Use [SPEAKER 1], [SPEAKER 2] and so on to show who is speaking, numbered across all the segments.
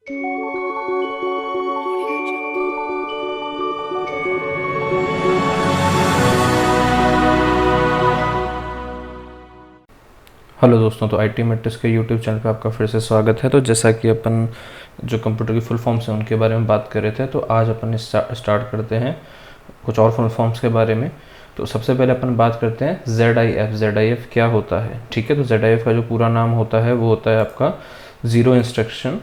[SPEAKER 1] Hello दोस्तों, तो IT matrix के यूट्यूब चैनल पे आपका फिर से स्वागत है। तो जैसा कि अपन जो कंप्यूटर की फुल फॉर्म्स हैं उनके बारे में बात कर रहे थे, तो आज अपन स्टार्ट करते हैं कुछ और फुल फॉर्म्स के बारे में। तो सबसे पहले अपन बात करते हैं ZIF। ZIF क्या होता है? ठीक है, तो ZIF का जो पूरा नाम होता है वो होता है आपका ज़ीरो इंसर्शन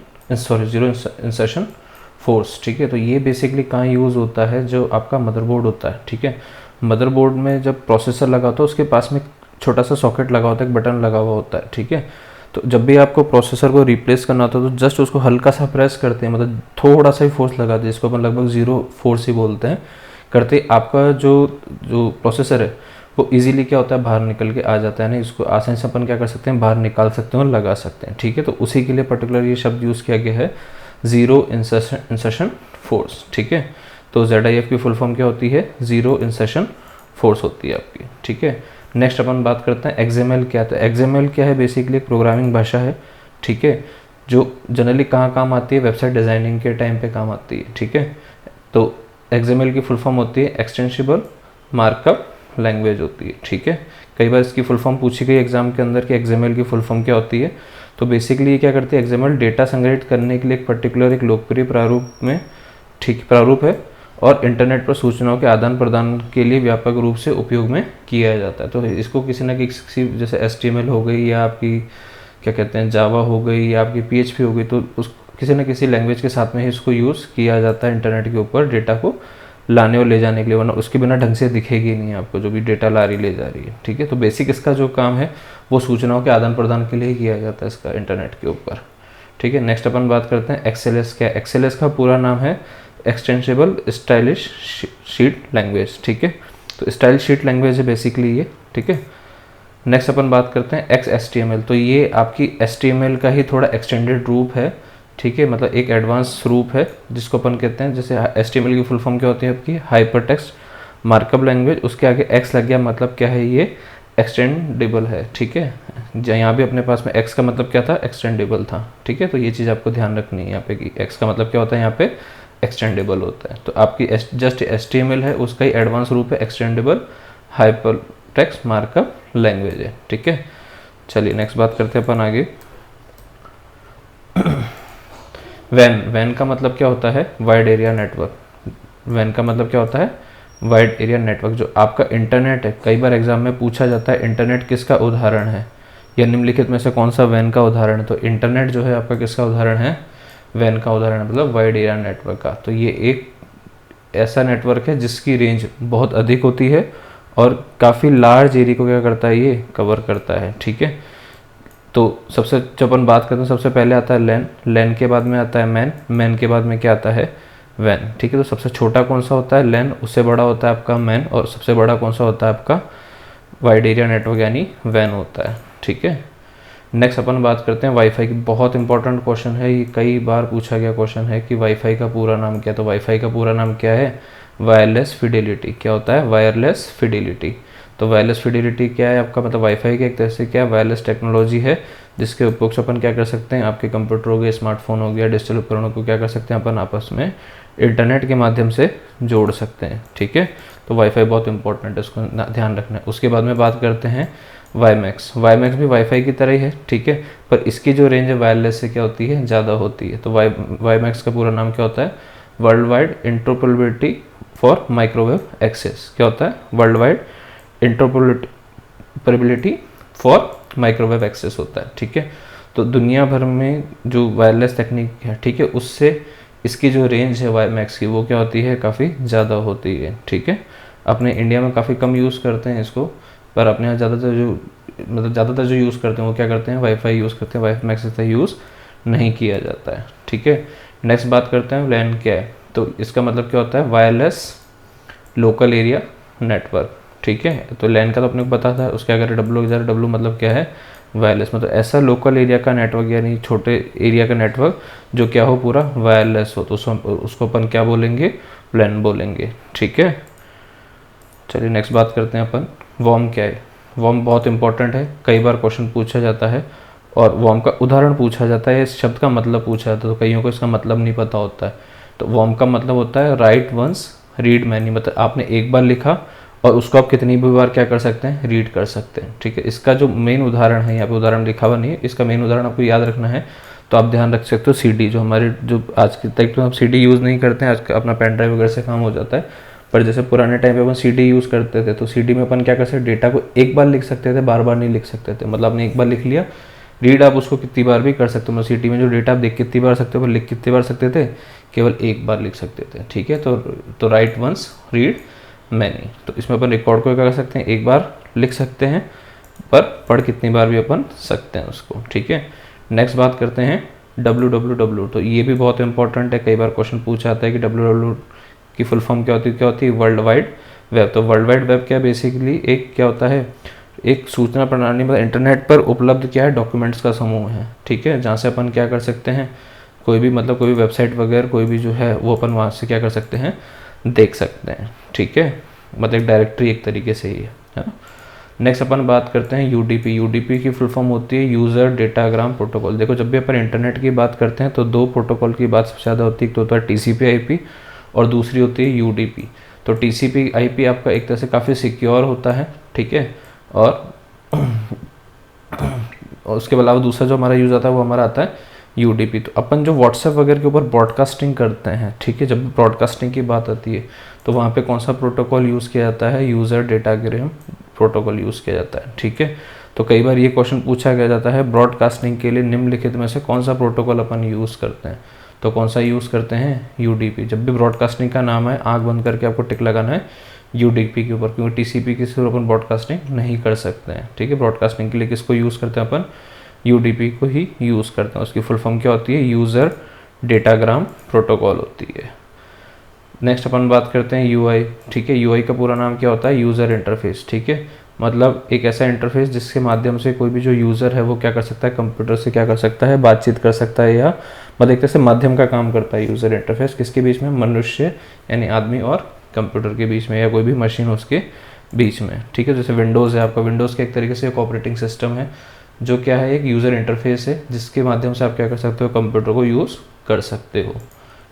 [SPEAKER 1] फोर्स। ठीक है, तो ये बेसिकली कहाँ यूज़ होता है? जो आपका मदरबोर्ड होता है, ठीक है, मदरबोर्ड में जब प्रोसेसर लगा होता है उसके पास में छोटा सा सॉकेट लगा होता है, एक बटन लगा हुआ होता है। ठीक है, तो जब भी आपको प्रोसेसर को रिप्लेस करना होता है तो जस्ट उसको हल्का सा प्रेस करते हैं, मतलब थोड़ा सा ही फोर्स लगाते हैं, जिसको अपन लगभग ज़ीरो फोर्स ही बोलते हैं, करते आपका जो जो प्रोसेसर है वो इजीली क्या होता है, बाहर निकल के आ जाता है ना। इसको आसानी से अपन क्या कर सकते हैं, बाहर निकाल सकते हैं और लगा सकते हैं। ठीक है, तो उसी के लिए पर्टिकुलर ये शब्द यूज़ किया गया है, ज़ीरो इंसर्शन फोर्स। ठीक है, तो ZIF की फुल फॉर्म क्या होती है? ज़ीरो इंसर्शन फोर्स होती है आपकी। ठीक है, नेक्स्ट अपन बात करते हैं XML क्या है। XML क्या है? बेसिकली एक प्रोग्रामिंग भाषा है, ठीक है, जो जनरली कहाँ काम आती है? वेबसाइट डिज़ाइनिंग के टाइम पे काम आती है। ठीक है, तो XML की फुल फॉर्म होती है एक्सटेंसिबल मार्कअप लैंग्वेज होती है। ठीक है, कई बार इसकी फुल फॉर्म पूछी गई एग्जाम के अंदर कि XML की फुल फॉर्म क्या होती है। तो बेसिकली ये क्या करती है, XML डेटा संग्रहित करने के लिए एक पर्टिकुलर एक लोकप्रिय प्रारूप है और इंटरनेट पर सूचनाओं के आदान प्रदान के लिए व्यापक रूप से उपयोग में किया जाता है। तो इसको किसी न किसी, जैसे HTML हो गई या आपकी क्या कहते हैं जावा हो गई या आपकी PHP हो गई, तो उस किसी न किसी लैंग्वेज के साथ में ही इसको यूज़ किया जाता है इंटरनेट के ऊपर डेटा को लाने और ले जाने के लिए, वरना उसके बिना ढंग से दिखेगी नहीं आपको जो भी डेटा ला रही ले जा रही है। ठीक है, तो बेसिक इसका जो काम है वो सूचनाओं के आदान प्रदान के लिए ही किया जाता है इसका इंटरनेट के ऊपर। ठीक है, नेक्स्ट अपन बात करते हैं XLS क्या है। XLS का पूरा नाम है एक्सटेंसिबल स्टाइलिश शीट लैंग्वेज। ठीक है, तो स्टाइल शीट लैंग्वेज है बेसिकली ये। ठीक है, नेक्स्ट अपन बात करते हैं XHTML। तो ये आपकी HTML का ही थोड़ा एक्सटेंडेड रूप है। ठीक है, मतलब एक एडवांस रूप है जिसको अपन कहते हैं, जैसे HTML की फुल फॉर्म क्या होती है आपकी? Hyper text markup language. उसके आगे X लग गया, मतलब क्या है? ये एक्सटेंडेबल है। ठीक है, यहाँ भी अपने पास में X का मतलब क्या था? एक्सटेंडेबल था। ठीक है, तो ये चीज़ आपको ध्यान रखनी है यहाँ पे कि X का मतलब क्या होता है यहाँ पे? एक्सटेंडेबल होता है। तो आपकी जस्ट HTML है, उसका ही एडवांस रूप है extendable hyper text markup language है। ठीक है, चलिए नेक्स्ट बात करते हैं अपन आगे। वैन का मतलब क्या होता है? Wide area network. वैन का मतलब क्या होता है? Wide area network. जो आपका इंटरनेट है, कई बार एग्जाम में पूछा जाता है इंटरनेट किसका उदाहरण है या निम्नलिखित में से कौन सा वैन का उदाहरण है। तो इंटरनेट जो है आपका किसका उदाहरण है? वैन का उदाहरण, मतलब वाइड एरिया नेटवर्क का। तो ये एक ऐसा नेटवर्क है जिसकी रेंज बहुत अधिक होती है और काफ़ी लार्ज एरिया को क्या करता है? ये कवर करता है। ठीक है, तो सबसे जब अपन बात करते हैं सबसे पहले आता है लैन, लैन के बाद में आता है मैन, मैन के बाद में क्या आता है? वैन। ठीक है, तो सबसे छोटा कौन सा होता है? लैन, उससे बड़ा होता है आपका मैन, और सबसे बड़ा कौन सा होता है आपका? वाइड एरिया नेटवर्क यानी वैन होता है। ठीक है, नेक्स्ट अपन बात करते हैं वाईफाई की। बहुत इंपॉर्टेंट क्वेश्चन है ये, कई बार पूछा गया क्वेश्चन है कि वाईफाई का पूरा नाम क्या है। तो वाईफाई का पूरा नाम क्या है? Wireless Fidelity. क्या होता है? Wireless Fidelity. तो वायरलेस फिडेलिटी क्या है आपका? मतलब वाईफाई की एक तरह से क्या वायरलेस टेक्नोलॉजी है जिसके उपयोग से अपन क्या कर सकते हैं, आपके कंप्यूटर हो गए, स्मार्टफोन हो गया, डिजिटल उपकरणों को क्या कर सकते हैं अपन आपस में इंटरनेट के माध्यम से जोड़ सकते हैं। ठीक है, तो वाईफाई बहुत इंपॉर्टेंट है, उसको ध्यान रखना है। उसके बाद में बात करते हैं वाईमैक्स। वाईमैक्स भी वाईफाई की तरह ही है। ठीक है, पर इसकी जो रेंज है वायरलेस से क्या होती है? ज़्यादा होती है। तो वाईमैक्स का पूरा नाम क्या होता है? World wide interoperability for microwave access. क्या होता है? World wide interoperability for microwave access होता है। ठीक है, तो दुनिया भर में जो वायरलेस तकनीक है, ठीक है, उससे इसकी जो रेंज है वाईमैक्स की वो क्या होती है? काफ़ी ज़्यादा होती है। ठीक है, अपने इंडिया में काफ़ी कम यूज़ करते हैं इसको, पर अपने यहाँ ज़्यादातर जो यूज़ करते हैं वो क्या करते हैं? वाईफाई यूज़ करते हैं, वाईमैक्स से यूज़ नहीं किया जाता है। ठीक है, नेक्स्ट बात करते हैं लैन क्या है। तो इसका मतलब क्या होता है? Wireless local area network. ठीक है, तो लैन का तो अपने को पता था, उसके अगर डब्ल्यू मतलब क्या है? वायरलेस, मतलब ऐसा लोकल एरिया का नेटवर्क यानी छोटे एरिया का नेटवर्क जो क्या हो? पूरा वायरलेस हो, तो उसको अपन क्या बोलेंगे? लैन बोलेंगे। ठीक है, चलिए नेक्स्ट बात करते हैं अपन वॉर्म क्या है। वॉर्म बहुत इंपॉर्टेंट है, कई बार क्वेश्चन पूछा जाता है। और वॉर्म का उदाहरण पूछा जाता है, इस शब्द का मतलब पूछा जाता है, तो कईयों को इसका मतलब नहीं पता होता है। तो वॉर्म का मतलब होता है राइट वंस रीड मैनी, मतलब आपने एक बार लिखा और उसको आप कितनी भी बार क्या कर सकते हैं, रीड कर सकते हैं। ठीक है, इसका जो मेन उदाहरण है, यहाँ पे उदाहरण लिखा हुआ नहीं है, इसका मेन उदाहरण आपको याद रखना है। तो आप ध्यान रख सकते हो सीडी, जो हमारे जो आज के तक तो हम सीडी यूज़ नहीं करते हैं, आज का अपना पेन ड्राइव वगैरह से काम हो जाता है, पर जैसे पुराने टाइम पे अपन सीडी यूज़ करते थे, तो सीडी में अपन क्या कर सकते, डेटा को एक बार लिख सकते थे, बार बार नहीं लिख सकते थे। मतलब आपने एक बार लिख लिया, रीड आप उसको कितनी बार भी कर सकते हो। मतलब सीडी में जो डेटा आप देख कितनी बार सकते हो, पर लिख कितनी बार सकते थे, केवल एक बार लिख सकते थे। ठीक है, तो राइट वंस रीड मैनी, तो इसमें अपन रिकॉर्ड को क्या कर सकते हैं, एक बार लिख सकते हैं, पर पढ़ कितनी बार भी अपन सकते हैं उसको। ठीक है, नेक्स्ट बात करते हैं www। तो ये भी बहुत इंपॉर्टेंट है, कई बार क्वेश्चन पूछा जाता है कि www की फुल फॉर्म क्या होती है, वर्ल्ड वाइड वेब। तो वर्ल्ड वाइड वेब क्या बेसिकली एक क्या होता है, एक सूचना प्रणाली, मतलब इंटरनेट पर उपलब्ध क्या है, डॉक्यूमेंट्स का समूह है। ठीक है, जहाँ से अपन क्या कर सकते हैं, कोई भी मतलब कोई भी वेबसाइट वगैरह कोई भी जो है वो अपन वहाँ से क्या कर सकते हैं, देख सकते हैं। ठीक है, मतलब एक डायरेक्टरी एक तरीके से ही है ना। नेक्स्ट अपन बात करते हैं यूडीपी। यूडीपी की फुल फॉर्म होती है यूज़र डेटाग्राम प्रोटोकॉल। देखो, जब भी अपन इंटरनेट की बात करते हैं तो दो प्रोटोकॉल की बात सबसे ज़्यादा होती है, एक तो होता है टीसीपी आईपी और दूसरी होती है यूडीपी। तो टीसीपी आईपी आपका एक तरह से काफ़ी सिक्योर होता है। ठीक है, और उसके अलावा दूसरा जो हमारा यूज़ आता है वो हमारा आता है यूडीपी। तो अपन जो व्हाट्सएप वगैरह के ऊपर ब्रॉडकास्टिंग करते हैं, ठीक है, जब ब्रॉडकास्टिंग की बात आती है तो वहाँ पे कौन सा प्रोटोकॉल यूज़ किया जाता है, यूज़र डेटाग्राम प्रोटोकॉल यूज़ किया जाता है। ठीक है, तो कई बार ये क्वेश्चन पूछा गया जाता है, ब्रॉडकास्टिंग के लिए निम्नलिखित में से कौन सा प्रोटोकॉल अपन यूज़ करते हैं, तो कौन सा यूज़ करते हैं, यूडीपी। जब भी ब्रॉडकास्टिंग का नाम है, आँख बंद करके आपको टिक लगाना है यूडीपी के ऊपर, क्योंकि टीसीपी के थ्रू अपन ब्रॉडकास्टिंग नहीं कर सकते हैं। ठीक है, ब्रॉडकास्टिंग के लिए किसको यूज़ करते हैं अपन, यूडीपी को ही यूज़ करते हैं। उसकी फुल फॉर्म क्या होती है, यूज़र डेटाग्राम प्रोटोकॉल होती है। नेक्स्ट अपन बात करते हैं यूआई। ठीक है, यूआई का पूरा नाम क्या होता है, यूज़र इंटरफेस। ठीक है, मतलब एक ऐसा इंटरफेस जिसके माध्यम से कोई भी जो यूज़र है वो क्या कर सकता है, कंप्यूटर से क्या कर सकता है, बातचीत कर सकता है, या मतलब एक तरह से माध्यम का काम करता है यूज़र इंटरफेस। किसके बीच में, मनुष्य यानी आदमी और कंप्यूटर के बीच में, या कोई भी मशीन उसके बीच में। ठीक है, जैसे विंडोज़ है आपका, विंडोज़ का एक तरीके से एक ऑपरेटिंग सिस्टम है जो क्या है, एक यूज़र इंटरफेस है जिसके माध्यम से आप क्या कर सकते हो, कंप्यूटर को यूज़ कर सकते हो।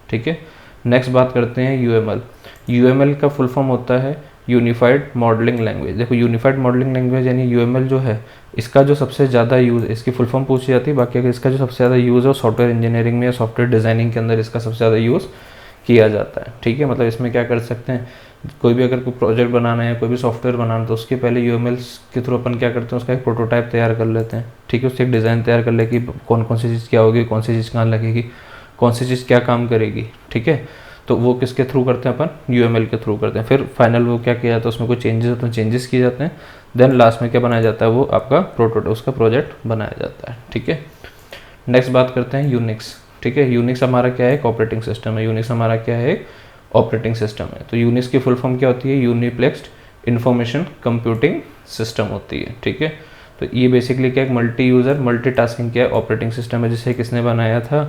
[SPEAKER 1] ठीक है, नेक्स्ट बात करते हैं यूएमएल। यूएमएल का फुल फॉर्म होता है यूनिफाइड मॉडलिंग लैंग्वेज। देखो, यूनिफाइड मॉडलिंग लैंग्वेज यानी यूएमएल जो है, इसका जो सबसे ज़्यादा यूज़, इसकी फुल फॉर्म पूछी जाती है, बाकी अगर इसका जो सबसे ज़्यादा यूज़ है सॉफ्टवेयर इंजीनियरिंग में या सॉफ्टवेयर डिज़ाइनिंग के अंदर इसका सबसे ज़्यादा यूज़ किया जाता है। ठीक है, मतलब इसमें क्या कर सकते हैं, कोई भी अगर कोई प्रोजेक्ट बनाना है, कोई भी सॉफ्टवेयर बनाना है, तो उसके पहले यूएमएल के थ्रू अपन क्या करते हैं, उसका एक प्रोटोटाइप तैयार कर लेते हैं। ठीक है, उससे एक डिज़ाइन तैयार कर ले कि कौन कौन सी चीज़ क्या होगी, कौन सी चीज़ कहाँ लगेगी, कौन सी चीज़ क्या काम करेगी। ठीक है, तो वो किसके थ्रू करते हैं, अपन यूएमएल के थ्रू करते हैं। फिर फाइनल वो क्या किया जाता है, उसमें कोई चेंजेस होते हैं, चेंजेस किए जाते हैं, देन लास्ट में क्या बनाया जाता है, वो आपका प्रोटोटाइप, उसका प्रोजेक्ट बनाया जाता है। ठीक है, नेक्स्ट बात करते हैं यूनिक्स। ठीक है, यूनिक्स हमारा क्या है, एक ऑपरेटिंग सिस्टम है। यूनिक्स हमारा क्या है, एक ऑपरेटिंग सिस्टम है। तो यूनिक्स की फुल फॉर्म क्या होती है, यूनिप्लेक्स्ड इंफॉर्मेशन कंप्यूटिंग सिस्टम होती है। ठीक है, तो ये बेसिकली क्या है, मल्टी यूज़र मल्टीटास्किंग क्या है ऑपरेटिंग सिस्टम है, जिसे किसने बनाया था,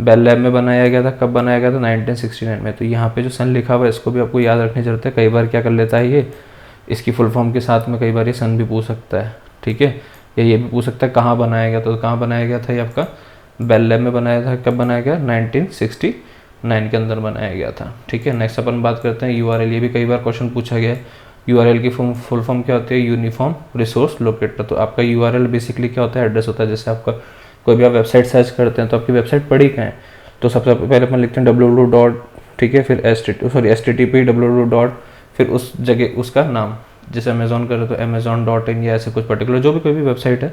[SPEAKER 1] बेल लैब में बनाया गया था। कब बनाया गया था, 1969 में। तो यहाँ पे जो सन लिखा हुआ है इसको भी आपको याद रखने की जरूरत है, कई बार क्या कर लेता है ये, इसकी फुल फॉर्म के साथ में कई बार ये सन भी पूछ सकता है। ठीक है, या ये भी पूछ सकता है कहाँ बनाया गया, तो कहाँ बनाया गया था, ये आपका बेल लैब में बनाया था। कब बनाया गया, 1969 के अंदर बनाया गया था। ठीक है, नेक्स्ट अपन बात करते हैं यूआरएल। ये भी कई बार क्वेश्चन पूछा गया है। यूआरएल की फुल फॉर्म क्या होती है, यूनिफॉर्म रिसोर्स लोकेटर। तो आपका यूआरएल बेसिकली क्या होता है, एड्रेस होता है। जैसे आपका कोई भी आप वेबसाइट सर्च करते हैं तो आपकी वेबसाइट पड़ी कहाँ है, तो सबसे पहले अपन लिखते हैं www. ठीक है, फिर http www. फिर उस जगह उसका नाम, जैसे अमेजोन करें तो amazon.in या ऐसे कुछ पर्टिकुलर जो भी कोई भी वेबसाइट है।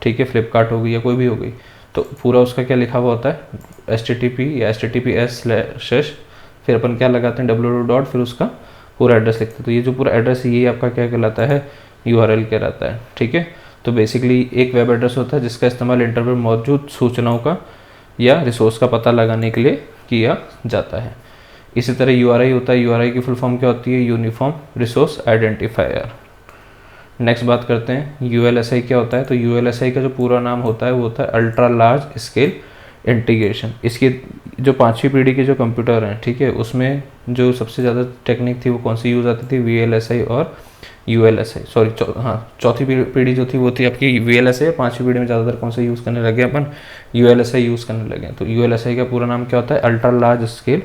[SPEAKER 1] ठीक है, फ्लिपकार्ट हो गई या कोई भी हो गई, तो पूरा उसका क्या लिखा हुआ होता है, http या https/, फिर अपन क्या लगाते हैं www. फिर उसका पूरा एड्रेस लिखते हैं। तो ये जो पूरा एड्रेस है ये आपका क्या कहलाता है, यूआरएल कहलाता है। ठीक है, तो बेसिकली एक वेब एड्रेस होता है जिसका इस्तेमाल इंटरनेट पर मौजूद सूचनाओं का या रिसोर्स का पता लगाने के लिए किया जाता है। इसी तरह यूआरआई होता है। यूआरआई की फुल फॉर्म क्या होती है, यूनिफॉर्म रिसोर्स आइडेंटिफायर। नेक्स्ट बात करते हैं यूएलएसआई क्या होता है। तो यूएलएसआई का जो पूरा नाम होता है वो होता है अल्ट्रा लार्ज स्केल इंटीग्रेशन। इसकी जो 5वीं पीढ़ी के जो कंप्यूटर हैं, ठीक है, उसमें जो सबसे ज़्यादा टेक्निक थी वो कौन सी यूज़ आती थी, वीएलएसआई और ULSI, सॉरी हाँ, चौथी पीढ़ी जो थी वो थी आपकी VLSI, 5वीं पीढ़ी में ज़्यादातर कौन सा यूज़ करने लगे अपन, ULSI यूज़ करने लगे। तो ULSI का पूरा नाम क्या होता है, अल्ट्रा लार्ज स्केल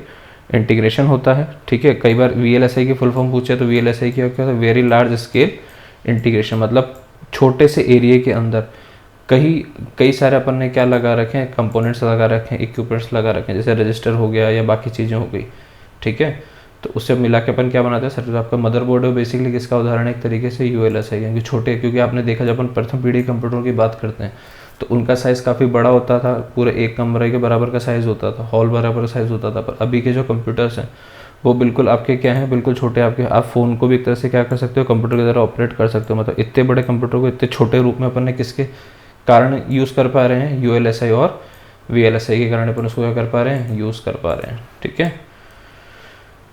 [SPEAKER 1] इंटीग्रेशन होता है, ठीक है। कई बार VLSI की फुल फॉर्म पूछे तो VLSI क्या होता है, वेरी लार्ज स्केल इंटीग्रेशन, मतलब छोटे से एरिया के अंदर कई सारे अपन ने क्या लगा रखे हैं, कंपोनेंट्स लगा रखे हैं, इक्विपमेंट्स लगा रखे हैं, जैसे रजिस्टर हो गया या बाकी चीज़ें हो गई, ठीक है। तो उससे मिला के अपन क्या बनाते हैं, सर आपका मदरबोर्ड है बेसिकली किसका उदाहरण है, एक तरीके से ULSI, क्योंकि छोटे, क्योंकि आपने देखा जब अपन प्रथम पीढ़ी कंप्यूटरों की बात करते हैं तो उनका साइज़ काफ़ी बड़ा होता था, पूरे एक कमरे के बराबर का साइज़ होता था, हॉल बराबर का साइज़ होता था। पर अभी के जो कंप्यूटर्स हैं वो बिल्कुल आपके क्या हैं, बिल्कुल छोटे आपके, आप फ़ोन को भी एक तरह से क्या कर सकते हो, कंप्यूटर की तरह ऑपरेट कर सकते हो। मतलब इतने बड़े कंप्यूटर को इतने छोटे रूप में अपन ने किसके कारण यूज़ कर पा रहे हैं, ULSI और VLSI के कारण अपन उसको क्या कर पा रहे हैं, यूज़ कर पा रहे हैं, ठीक है।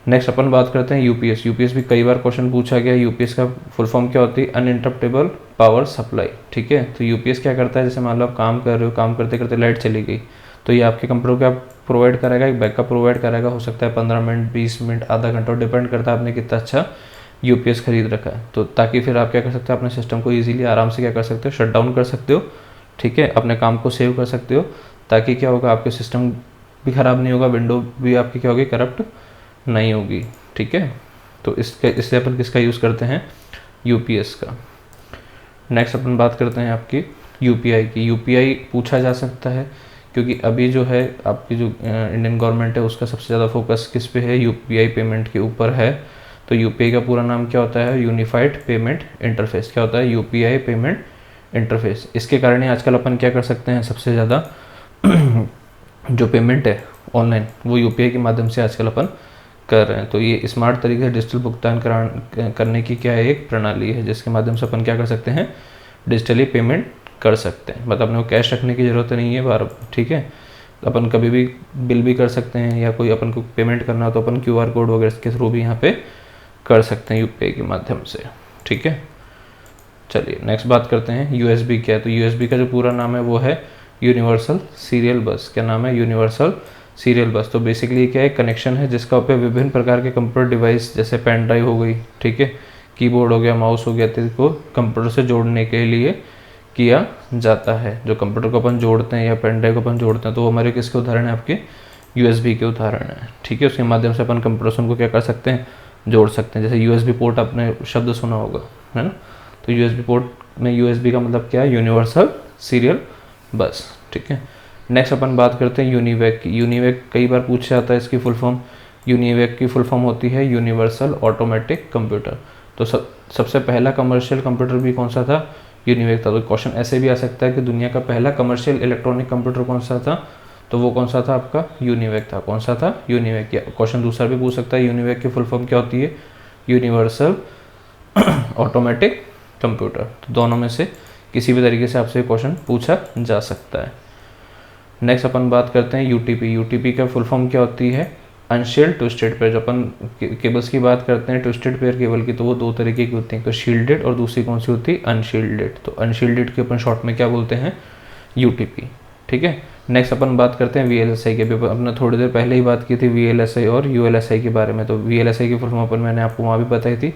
[SPEAKER 1] नेक्स्ट अपन बात करते हैं यूपीएस भी कई बार क्वेश्चन पूछा गया। यूपीएस का फुल फॉर्म क्या होती है, अनइंटरप्टेबल पावर सप्लाई, ठीक है। तो यूपीएस क्या करता है, जैसे मान लो आप काम कर रहे हो, काम करते करते लाइट चली गई तो ये आपके कंप्यूटर को आप प्रोवाइड करेगा, एक बैकअप प्रोवाइड करेगा, हो सकता है 15 मिनट, 20 मिनट, आधा घंटा, डिपेंड करता है आपने कितना अच्छा यूपीएस खरीद रखा है। तो ताकि फिर आप क्या कर सकते हो, अपने सिस्टम को ईजिली आराम से क्या कर सकते हो, शट डाउन कर सकते हो, ठीक है, अपने काम को सेव कर सकते हो, ताकि क्या होगा, आपके सिस्टम भी ख़राब नहीं होगा, विंडो भी आपकी क्या होगी, करप्ट नहीं होगी, ठीक है। तो इससे अपन किसका यूज़ करते हैं, यूपीएस का। नेक्स्ट अपन बात करते हैं आपकी यूपीआई की। यूपीआई पूछा जा सकता है क्योंकि अभी जो है आपकी जो इंडियन गवर्नमेंट है उसका सबसे ज़्यादा फोकस किस पे है, यूपीआई पेमेंट के ऊपर है। तो यूपीआई का पूरा नाम क्या होता है, यूनिफाइड पेमेंट इंटरफेस। क्या होता है, यूपीआई पेमेंट इंटरफेस। इसके कारण ही आजकल अपन क्या कर सकते हैं, सबसे ज़्यादा जो पेमेंट है ऑनलाइन वो यूपीआई के माध्यम से आजकल अपन कर रहे हैं। तो ये स्मार्ट तरीके से डिजिटल भुगतान करने की क्या है, एक प्रणाली है जिसके माध्यम से अपन क्या कर सकते हैं, डिजिटली पेमेंट कर सकते हैं। मतलब अपने को कैश रखने की ज़रूरत नहीं है बार, ठीक है। अपन कभी भी बिल भी कर सकते हैं या कोई अपन को पेमेंट करना हो तो अपन QR कोड वगैरह के थ्रू भी यहाँ पे कर सकते हैं यूपीआई के माध्यम से, ठीक है। चलिए नेक्स्ट बात करते हैं USB क्या है। तो USB का जो पूरा नाम है वो है यूनिवर्सल सीरियल बस। क्या नाम है, यूनिवर्सल सीरियल बस। तो बेसिकली क्या है, कनेक्शन है जिसका उपयोग विभिन्न प्रकार के कंप्यूटर डिवाइस जैसे पेन ड्राइव हो गई, ठीक है, कीबोर्ड हो गया, माउस हो गया, को कंप्यूटर से जोड़ने के लिए किया जाता है। जो कंप्यूटर को अपन जोड़ते हैं या पेन ड्राइव को अपन जोड़ते हैं तो वो हमारे किसके उदाहरण है, आपके USB के उदाहरण है, ठीक है। उसके माध्यम से अपन कंप्यूटर को क्या कर सकते हैं, जोड़ सकते हैं। जैसे USB पोर्ट आपने शब्द सुना होगा, है ना। तो USB पोर्ट में USB का मतलब क्या है, यूनिवर्सल सीरियल बस, ठीक है। नेक्स्ट अपन बात करते हैं यूनिवैक की। यूनिवैक कई बार पूछा जाता है इसकी फुल फॉर्म। यूनिवैक की फुल फॉर्म होती है यूनिवर्सल ऑटोमेटिक कंप्यूटर। तो सबसे पहला कमर्शियल कंप्यूटर भी कौन सा था, यूनिवैक था। तो क्वेश्चन ऐसे भी आ सकता है कि दुनिया का पहला कमर्शियल इलेक्ट्रॉनिक कंप्यूटर कौन सा था, तो वो कौन सा था, आपका यूनिवैक था। कौन सा था, यूनिवैक। या क्वेश्चन दूसरा भी पूछ सकता है, यूनिवैक की फुल फॉर्म क्या होती है, यूनिवर्सल ऑटोमेटिक कंप्यूटर। तो दोनों में से किसी भी तरीके से आपसे क्वेश्चन पूछा जा सकता है। नेक्स्ट अपन बात करते हैं यूटीपी। यूटीपी का फुल फॉर्म क्या होती है, अनशील्ड ट्विस्टेड पेयर। जब अपन केबल्स की बात करते हैं ट्विस्टेड पेयर केबल की, तो वो दो तरीके की होती हैं, तो शील्डेड और दूसरी कौन सी होती है, अनशील्डेड। तो अनशील्डेड के अपन शॉर्ट में क्या बोलते हैं, यूटीपी, ठीक है। नेक्स्ट अपन बात करते हैं VLSI के। अपने थोड़ी देर पहले ही बात की थी VLSI और ULSI के बारे में। तो VLSI की फुल फॉर्म अपन मैंने आपको वहाँ भी बताई थी,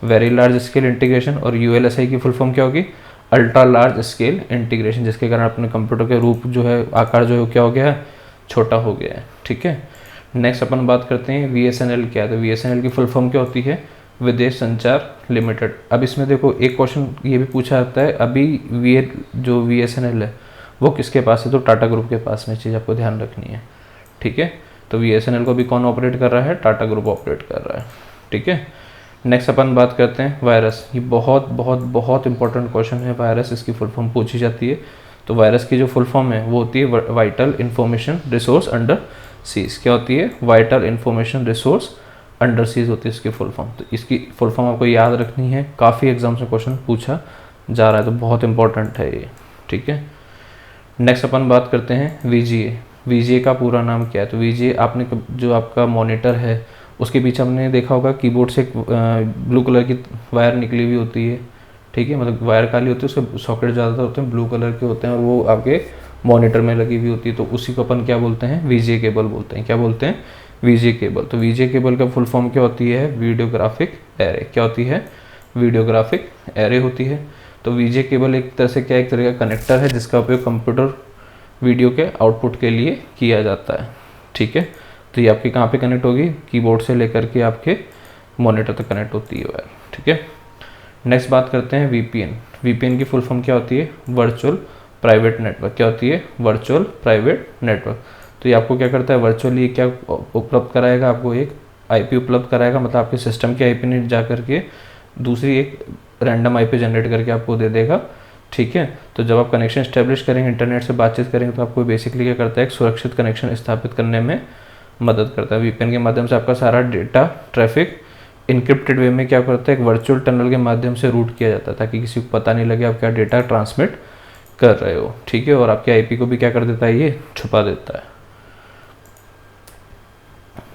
[SPEAKER 1] वेरी लार्ज स्केल इंटीग्रेशन। और ULSI की फुल फॉर्म क्या होगी, अल्ट्रा लार्ज स्केल इंटीग्रेशन, जिसके कारण अपने कंप्यूटर के रूप जो है, आकार जो है क्या हो गया है, छोटा हो गया है, ठीक है। नेक्स्ट अपन बात करते हैं VSNL क्या है। तो VSNL की फुल फॉर्म क्या होती है, विदेश संचार लिमिटेड। अब इसमें देखो एक क्वेश्चन ये भी पूछा जाता है, अभी जो VSNL है वो किसके पास है, तो टाटा ग्रुप के पास में। चीज़ आपको ध्यान रखनी है, ठीक है। तो VSNL को भी कौन ऑपरेट कर रहा है, टाटा ग्रुप ऑपरेट कर रहा है, ठीक है। नेक्स्ट अपन बात करते हैं वायरस। ये बहुत बहुत बहुत इंपॉर्टेंट क्वेश्चन है, वायरस, इसकी फुल फॉर्म पूछी जाती है। तो वायरस की जो फुल फॉर्म है वो होती है vital information resource under seize. क्या होती है, vital information resource under seize होती है इसकी फुल फॉर्म। तो इसकी फुल फॉर्म आपको याद रखनी है, काफ़ी एग्जाम्स में क्वेश्चन पूछा जा रहा है, तो बहुत इंपॉर्टेंट है ये, ठीक है। नेक्स्ट अपन बात करते हैं VGA। VGA का पूरा नाम क्या है। तो VGA आपने जो आपका मॉनिटर है उसके पीछे हमने देखा होगा कीबोर्ड से ब्लू कलर की वायर निकली हुई होती है, ठीक है। मतलब वायर काली होती है, उसके सॉकेट ज़्यादातर होते हैं ब्लू कलर के होते हैं और वो आपके मॉनिटर में लगी हुई होती है। तो उसी को अपन क्या बोलते हैं, VGA केबल बोलते हैं। क्या बोलते हैं, VGA केबल। तो VGA केबल का फुल फॉर्म क्या होती है, वीडियोग्राफिक एरे। क्या होती है, वीडियोग्राफिक एरे होती है। तो वीजे केबल एक तरह से क्या, एक तरह का कनेक्टर है जिसका उपयोग कंप्यूटर वीडियो के आउटपुट के लिए किया जाता है। ठीक है, तो ये आपकी कहाँ पे कनेक्ट होगी, कीबोर्ड से लेकर के आपके मॉनिटर तक कनेक्ट होती है वायर। ठीक है, नेक्स्ट बात करते हैं वीपीएन। वीपीएन की फुल फॉर्म क्या होती है, वर्चुअल प्राइवेट नेटवर्क। क्या होती है, वर्चुअल प्राइवेट नेटवर्क। तो ये आपको क्या करता है, वर्चुअली क्या उपलब्ध कराएगा, आपको एक आईपी उपलब्ध कराएगा, मतलब आपके सिस्टम के आईपी ने जा करके दूसरी एक रैंडम आईपी जनरेट करके आपको दे देगा। ठीक है, तो जब आप कनेक्शन स्टैब्लिश करेंगे, इंटरनेट से बातचीत करेंगे, तो आपको बेसिकली क्या करता है, एक सुरक्षित कनेक्शन स्थापित करने में मदद करता है। वीपीएन के माध्यम से आपका सारा डेटा ट्रैफिक इनक्रिप्टेड वे में क्या करता है, एक वर्चुअल टनल के माध्यम से रूट किया जाता है ताकि किसी को पता नहीं लगे आप क्या डेटा ट्रांसमिट कर रहे हो। ठीक है, और आपके आईपी को भी क्या कर देता है, ये छुपा देता है।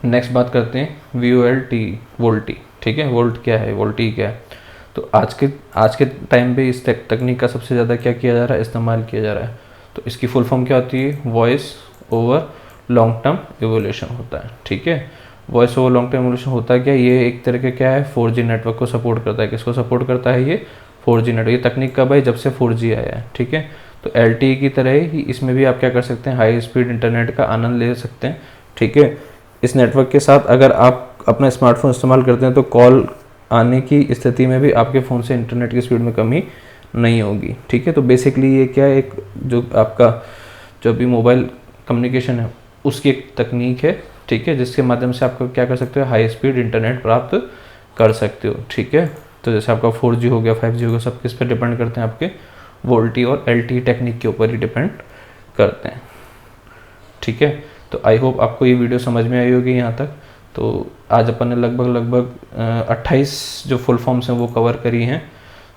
[SPEAKER 1] नेक्स्ट बात करते हैं VoLTE, वोल्टी। ठीक है, वोल्ट क्या है, वोल्टी क्या है। तो आज के टाइम पे इस तकनीक का सबसे ज़्यादा क्या किया जा रहा है, इस्तेमाल किया जा रहा है। तो इसकी फुल फॉर्म क्या होती है, voice over long term evolution होता है। ठीक है, voice over long term evolution होता है क्या, ये एक तरह के क्या है, 4G नेटवर्क को सपोर्ट करता है। किसको सपोर्ट करता है, ये 4G नेटवर्क। ये तकनीक कब आई, जब से 4G आया है। ठीक है, तो LTE की तरह ही इसमें भी आप क्या कर सकते हैं, हाई स्पीड इंटरनेट का आनंद ले सकते हैं। ठीक है, इस नेटवर्क के साथ अगर आप अपना स्मार्टफोन इस्तेमाल करते हैं तो कॉल आने की स्थिति में भी आपके फ़ोन से इंटरनेट की स्पीड में कमी नहीं होगी। ठीक है, तो बेसिकली ये क्या है, एक जो आपका जो भी मोबाइल कम्युनिकेशन है उसकी एक तकनीक है। ठीक है, जिसके माध्यम से आपको क्या कर सकते हो, हाई स्पीड इंटरनेट प्राप्त कर सकते हो। ठीक है, तो जैसे आपका 4G हो गया, 5G हो गया, सब किस पर डिपेंड करते हैं, आपके वोल्टी और LTE टेक्निक के ऊपर ही डिपेंड करते हैं। ठीक है, तो आई होप आपको ये वीडियो समझ में आई होगी यहाँ तक। तो आज अपन ने लगभग 28 जो फुल फॉर्म्स हैं वो कवर करी हैं।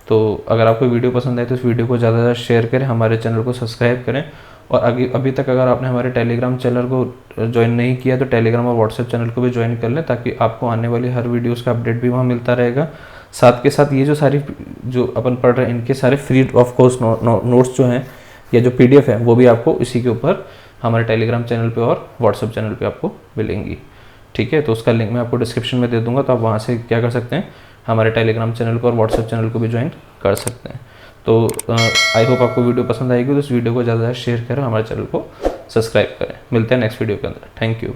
[SPEAKER 1] तो अगर आपको वीडियो पसंद आए तो इस वीडियो को ज़्यादा से ज़्यादा शेयर करें, हमारे चैनल को सब्सक्राइब करें, और अभी तक अगर आपने हमारे टेलीग्राम चैनल को ज्वाइन नहीं किया तो टेलीग्राम और व्हाट्सएप चैनल को भी ज्वाइन कर लें, ताकि आपको आने वाली हर वीडियोज़ का अपडेट भी वहाँ मिलता रहेगा। साथ के साथ ये जो सारी जो अपन पढ़ रहे हैं इनके सारे फ्री ऑफ कॉस्ट नोट्स जो हैं या जो PDF है वो भी आपको इसी के ऊपर हमारे टेलीग्राम चैनल पे और व्हाट्सएप चैनल पे आपको मिलेंगी। ठीक है, तो उसका लिंक मैं आपको डिस्क्रिप्शन में दे दूंगा, तो आप वहाँ से क्या कर सकते हैं, हमारे टेलीग्राम चैनल को और व्हाट्सएप चैनल को भी ज्वाइन कर सकते हैं। तो आई होप आपको वीडियो पसंद आएगी, तो इस वीडियो को ज़्यादा शेयर करें, हमारे चैनल को सब्सक्राइब करें। मिलते हैं नेक्स्ट वीडियो के अंदर। Thank you.